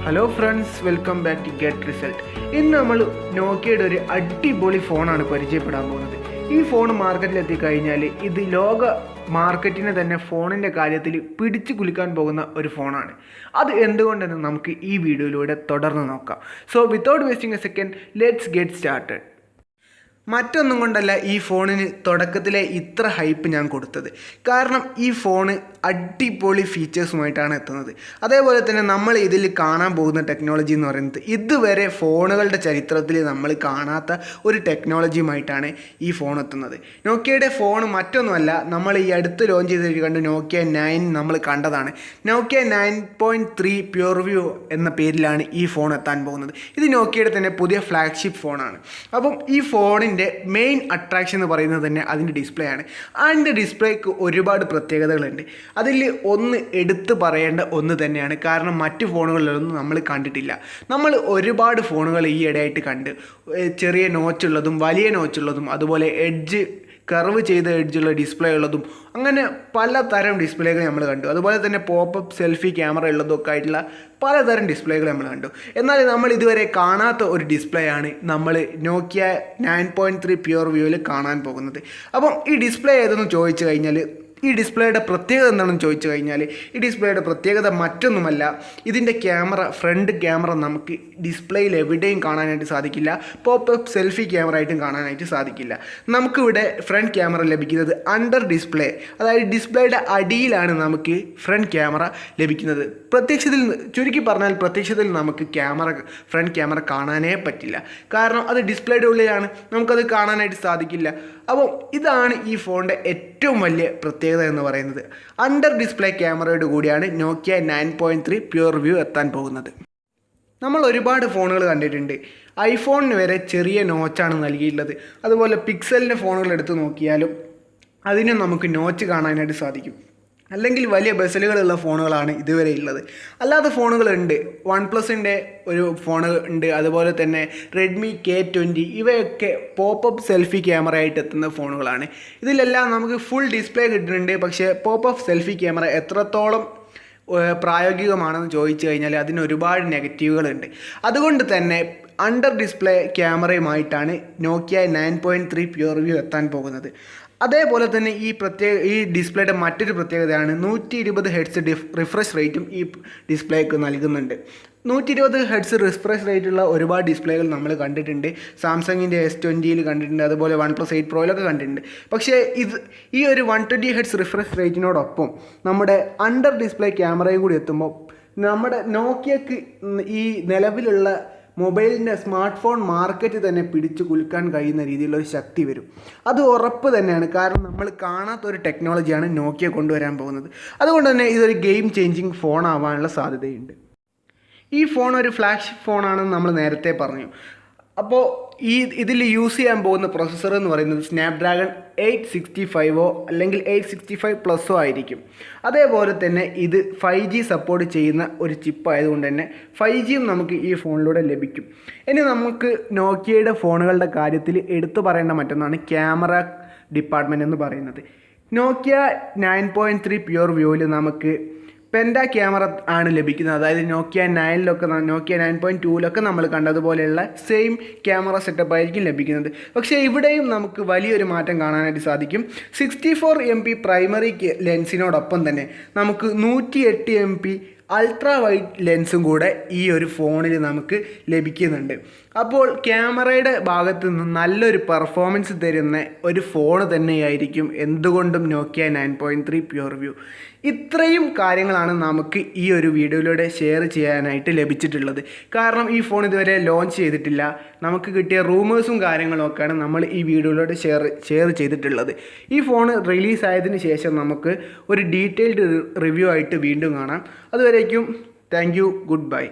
Hello friends, welcome back to get result. ഇന്ന് നമ്മൾ നോക്കിയയുടെ ഒരു അടിപൊളി ഫോണാണ് പരിചയപ്പെടാൻ പോകുന്നത്. ഈ ഫോൺ മാർക്കറ്റിലെത്തി കഴിഞ്ഞാൽ ഇത് ലോക മാർക്കറ്റിനെ തന്നെ ഫോണിൻ്റെ കാര്യത്തിൽ പിടിച്ചു കുലുക്കാൻ പോകുന്ന ഒരു ഫോണാണ്. അത് എന്തുകൊണ്ടെന്ന് നമുക്ക് ഈ വീഡിയോയിലൂടെ തുടർന്ന് നോക്കാം. So without wasting A second, let's get started. മറ്റൊന്നും കൊണ്ടല്ല ഈ ഫോണിന് തുടക്കത്തിലെ ഇത്ര ഹൈപ്പ് ഞാൻ കൊടുത്തത്. കാരണം ഈ ഫോണ് അടിപൊളി ഫീച്ചേഴ്സുമായിട്ടാണ് എത്തുന്നത്. അതേപോലെ തന്നെ നമ്മൾ ഇതിൽ കാണാൻ പോകുന്ന ടെക്നോളജി എന്ന് പറയുന്നത് ഇതുവരെ ഫോണുകളുടെ ചരിത്രത്തിൽ നമ്മൾ കാണാത്ത ഒരു ടെക്നോളജിയുമായിട്ടാണ് ഈ ഫോൺ എത്തുന്നത്. നോക്കിയയുടെ ഫോൺ മറ്റൊന്നുമല്ല, നമ്മൾ ഈ അടുത്ത് ലോഞ്ച് ചെയ്തിട്ട് കണ്ട് നോക്കിയ 9 നമ്മൾ കണ്ടതാണ്. നോക്കിയ 9.3 പ്യൂർവ്യൂ എന്ന പേരിലാണ് ഈ ഫോൺ എത്താൻ പോകുന്നത്. ഇത് നോക്കിയയുടെ തന്നെ പുതിയ ഫ്ലാഗ്ഷിപ്പ് ഫോണാണ്. അപ്പം ഈ ഫോണിൻ്റെ മെയിൻ അട്രാക്ഷൻ എന്ന് പറയുന്നത് തന്നെ അതിൻ്റെ ഡിസ്പ്ലേ ആണ്. അതിൻ്റെ ഡിസ്പ്ലേക്ക് ഒരുപാട് പ്രത്യേകതകളുണ്ട്. അതിൽ ഒന്ന് എടുത്തു പറയേണ്ട ഒന്ന് തന്നെയാണ്. കാരണം മറ്റ് ഫോണുകളിലൊന്നും നമ്മൾ കണ്ടിട്ടില്ല. നമ്മൾ ഒരുപാട് ഫോണുകൾ ഈ ഇടയായിട്ട് കണ്ട്, ചെറിയ നോച്ചുള്ളതും വലിയ നോച്ചുള്ളതും അതുപോലെ എഡ്ജ് കർവ് ചെയ്ത എഡ്ജുള്ള ഡിസ്പ്ലേ ഉള്ളതും അങ്ങനെ പലതരം ഡിസ്പ്ലേകൾ നമ്മൾ കണ്ടു. അതുപോലെ തന്നെ പോപ്പപ്പ് സെൽഫി ക്യാമറ ഉള്ളതൊക്കെ ആയിട്ടുള്ള പലതരം ഡിസ്പ്ലേകൾ നമ്മൾ കണ്ടു. എന്നാൽ നമ്മൾ ഇതുവരെ കാണാത്ത ഒരു ഡിസ്പ്ലേ ആണ് നമ്മൾ നോക്കിയ 9.3 പ്യൂർ വ്യൂവിൽ കാണാൻ പോകുന്നത്. അപ്പം ഈ ഡിസ്പ്ലേ ഏതെന്ന് ചോദിച്ചു കഴിഞ്ഞാൽ, ഈ ഡിസ്പ്ലേയുടെ പ്രത്യേകത എന്താണെന്ന് ചോദിച്ചു കഴിഞ്ഞാൽ, ഈ ഡിസ്പ്ലേയുടെ പ്രത്യേകത മറ്റൊന്നുമല്ല, ഇതിൻ്റെ ക്യാമറ, ഫ്രണ്ട് ക്യാമറ നമുക്ക് ഡിസ്പ്ലേയിൽ എവിടെയും കാണാനായിട്ട് സാധിക്കില്ല. പോപ്പപ്പ് സെൽഫി ക്യാമറ ആയിട്ടും കാണാനായിട്ട് സാധിക്കില്ല. നമുക്കിവിടെ ഫ്രണ്ട് ക്യാമറ ലഭിക്കുന്നത് അണ്ടർ ഡിസ്പ്ലേ, അതായത് ഡിസ്പ്ലേയുടെ അടിയിലാണ് നമുക്ക് ഫ്രണ്ട് ക്യാമറ ലഭിക്കുന്നത്. പ്രത്യക്ഷത്തിൽ, ചുരുക്കി പറഞ്ഞാൽ പ്രത്യക്ഷത്തിൽ നമുക്ക് ഫ്രണ്ട് ക്യാമറ കാണാനേ പറ്റില്ല. കാരണം അത് ഡിസ്പ്ലേയുടെ ഉള്ളിലാണ്, നമുക്കത് കാണാനായിട്ട് സാധിക്കില്ല. അപ്പോൾ ഇതാണ് ഈ ഫോണിൻ്റെ ഏറ്റവും വലിയ പ്രത്യേകത എന്ന് പറയുന്നത്. അണ്ടർ ഡിസ്പ്ലേ ക്യാമറയോട് കൂടിയാണ് നോക്കിയ 9.3 പ്യൂർ വ്യൂ എത്താൻ പോകുന്നത്. നമ്മൾ ഒരുപാട് ഫോണുകൾ കണ്ടിട്ടുണ്ട്. ഐഫോണിന് വരെ ചെറിയ നോച്ചാണ് നൽകിയിട്ടുള്ളത്. അതുപോലെ പിക്സലിൻ്റെ ഫോണുകൾ എടുത്ത് നോക്കിയാലും അതിനും നമുക്ക് നോച്ച് കാണാനായിട്ട് സാധിക്കും. അല്ലെങ്കിൽ വലിയ ബസലുകളുള്ള ഫോണുകളാണ് ഇതുവരെ ഉള്ളത്. അല്ലാത്ത ഫോണുകളുണ്ട്. OnePlusൻ്റെ ഒരു ഫോണ് ഉണ്ട്. അതുപോലെ തന്നെ റെഡ്മി K20, ഇവയൊക്കെ പോപ്പപ്പ് സെൽഫി ക്യാമറ ആയിട്ട് എത്തുന്ന ഫോണുകളാണ്. ഇതിലെല്ലാം നമുക്ക് ഫുൾ ഡിസ്പ്ലേ കിട്ടുന്നുണ്ട്. പക്ഷേ പോപ്പപ്പ് സെൽഫി ക്യാമറ എത്രത്തോളം പ്രായോഗികമാണെന്ന് ചോദിച്ചു കഴിഞ്ഞാൽ അതിന് ഒരുപാട് നെഗറ്റീവുകളുണ്ട്. അതുകൊണ്ട് തന്നെ അണ്ടർ ഡിസ്പ്ലേ ക്യാമറയുമായിട്ടാണ് നോക്കിയ 9.3 പ്യൂർ വ്യൂ എത്താൻ പോകുന്നത്. അതേപോലെ തന്നെ ഈ ഡിസ്പ്ലേയുടെ മറ്റൊരു പ്രത്യേകതയാണ് 120 ഹെർട്സ് റിഫ്രഷ് റേറ്റും ഈ ഡിസ്പ്ലേക്ക് നൽകുന്നുണ്ട്. 120 ഹെർട്സ് റിഫ്രഷ് റേറ്റുള്ള ഒരുപാട് ഡിസ്പ്ലേകൾ നമ്മൾ കണ്ടിട്ടുണ്ട്. സാംസങ്ങിൻ്റെ S20 കണ്ടിട്ടുണ്ട്, അതുപോലെ OnePlus 8 Proയിലൊക്കെ കണ്ടിട്ടുണ്ട്. പക്ഷേ ഈ ഒരു 120 ഹെർട്സ് റിഫ്രഷ് റേറ്റിനോടൊപ്പം നമ്മുടെ അണ്ടർ ഡിസ്പ്ലേ ക്യാമറയും കൂടി എത്തുമ്പോൾ നമ്മുടെ നോക്കിയക്ക് ഈ നിലവിലുള്ള മൊബൈലിൻ്റെ സ്മാർട്ട് ഫോൺ മാർക്കറ്റ് തന്നെ പിടിച്ചു കുലുക്കാൻ കഴിയുന്ന രീതിയിലുള്ള ഒരു ശക്തി വരും. അത് ഉറപ്പ് തന്നെയാണ്. കാരണം നമ്മൾ കാണാത്തൊരു ടെക്നോളജിയാണ് നോക്കിയ കൊണ്ടുവരാൻ പോകുന്നത്. അതുകൊണ്ട് തന്നെ ഇതൊരു ഗെയിം ചേഞ്ചിങ് ഫോൺ ആവാനുള്ള സാധ്യതയുണ്ട്. ഈ ഫോൺ ഒരു ഫ്ലാഗ്ഷിപ്പ് ഫോണാണെന്ന് നമ്മൾ നേരത്തെ പറഞ്ഞു. അപ്പോൾ ഇതിൽ യൂസ് ചെയ്യാൻ പോകുന്ന പ്രൊസസ്സർ എന്ന് പറയുന്നത് സ്നാപ്ഡ്രാഗൺ 865 അല്ലെങ്കിൽ 865+ ആയിരിക്കും. അതേപോലെ തന്നെ ഇത് 5G സപ്പോർട്ട് ചെയ്യുന്ന ഒരു ചിപ്പ് ആയതുകൊണ്ട് തന്നെ 5Gയും നമുക്ക് ഈ ഫോണിലൂടെ ലഭിക്കും. ഇനി നമുക്ക് നോക്കിയയുടെ ഫോണുകളുടെ കാര്യത്തിൽ എടുത്തു പറയേണ്ട മറ്റൊന്നാണ് ക്യാമറ ഡിപ്പാർട്ട്മെൻറ്റ് എന്ന് പറയുന്നത്. നോക്കിയ 9.3 പ്യൂർ വ്യൂവിൽ നമുക്ക് പെൻഡ ക്യാമറ ആണ് ലഭിക്കുന്നത്. അതായത് നോക്കിയ 9ലൊക്കെ, നോക്കിയ 9.2ലൊക്കെ നമ്മൾ കണ്ടതുപോലെയുള്ള സെയിം ക്യാമറ സെറ്റപ്പ് ആയിരിക്കും ലഭിക്കുന്നത്. പക്ഷേ ഇവിടെയും നമുക്ക് വലിയൊരു മാറ്റം കാണാനായിട്ട് സാധിക്കും. 64 MP പ്രൈമറി ലെൻസിനോടൊപ്പം തന്നെ നമുക്ക് 108 MP അൾട്രാ വൈഡ് ലെൻസും കൂടെ ഈ ഒരു ഫോണിൽ നമുക്ക് ലഭിക്കുന്നുണ്ട്. അപ്പോൾ ക്യാമറയുടെ ഭാഗത്ത് നിന്ന് നല്ലൊരു പെർഫോമൻസ് തരുന്ന ഒരു ഫോൺ തന്നെയായിരിക്കും എന്തുകൊണ്ടും നോക്കിയ 9.3 പ്യൂർ വ്യൂ. ഇത്രയും കാര്യങ്ങളാണ് നമുക്ക് ഈ ഒരു വീഡിയോയിലൂടെ ഷെയർ ചെയ്യാനായിട്ട് ലഭിച്ചിട്ടുള്ളത്. കാരണം ഈ ഫോൺ ഇതുവരെ ലോഞ്ച് ചെയ്തിട്ടില്ല. നമുക്ക് കിട്ടിയ റൂമേഴ്സും കാര്യങ്ങളൊക്കെയാണ് നമ്മൾ ഈ വീഡിയോയിലൂടെ ഷെയർ ചെയ്തിട്ടുള്ളത്. ഈ ഫോൺ റിലീസായതിന് ശേഷം നമുക്ക് ഒരു ഡീറ്റെയിൽഡ് റിവ്യൂ ആയിട്ട് വീണ്ടും കാണാം. അതുവരേക്കും താങ്ക് യു, ഗുഡ് ബൈ.